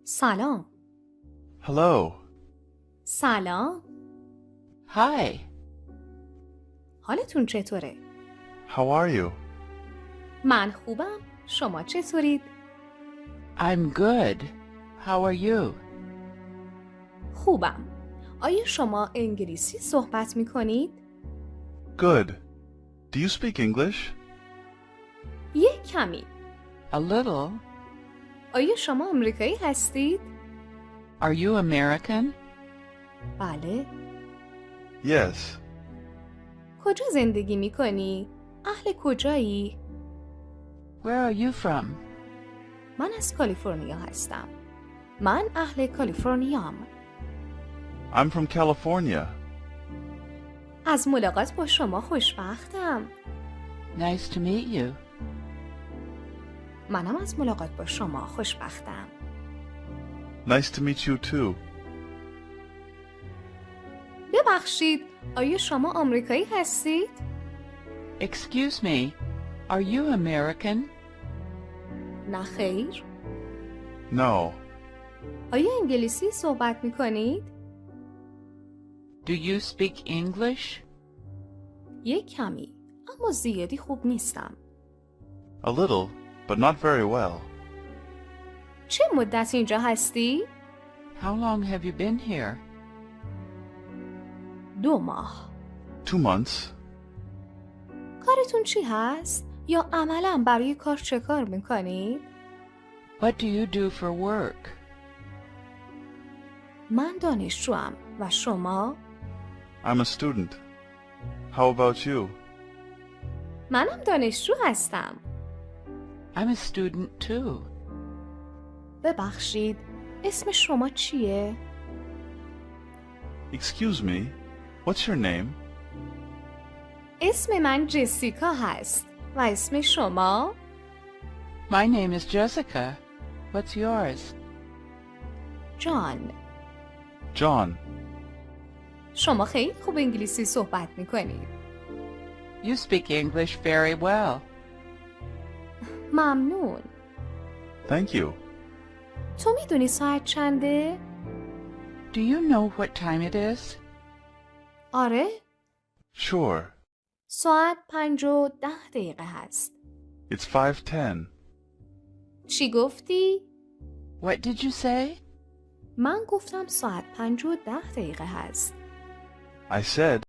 سلام. Hello. سلام. Hi. حالتون چطوره؟ How are you? من خوبم. شما چطورید؟ I'm good. How are you? خوبم. آیا شما انگلیسی صحبت می کنید؟ Good. Do you speak English? یک کمی. A little. آیا شما آمریکایی هستید؟ Are you American? بله. Yes. کجا زندگی می کنی؟ اهل کجایی؟ Where are you from? من از کالیفرنیا هستم. من اهل کالیفرنیام. I'm from California. از ملاقات با شما خوشبختم. Nice to meet you. منم از ملاقات با شما خوشبختم. Nice to meet you too. ببخشید، آیا شما آمریکایی هستید؟ Excuse me. Are you American? نه خیر. No. آیا انگلیسی صحبت می کنید؟ Do you speak English? یک کمی، اما زیادی خوب نیستم. A little, but not very well. چه مدت اینجا هستی؟ How long have you been here? 2 ماه. 2 months. کارتون چی هست؟ یا عملاً برای کار چه کار میکنید؟ What do you do for work? من دانشجوام و شما؟ I'm a student. How about you? منم دانشجو هستم. I'm a student too. ببخشید، اسم شما چیه؟ Excuse me. What's your name? اسم من جسیکا هست. و اسم شما؟ My name is Jessica. What's yours? جان. John. شما خیلی خوب انگلیسی صحبت میکنید. You speak English very well. ممنون. Thank you. تو میدونی ساعت چنده؟ Do you know what time it is? آره، Sure. ساعت 5:10 هست. It's 5:10. چی گفتی؟ What did you say? من گفتم ساعت 5:10 هست. I said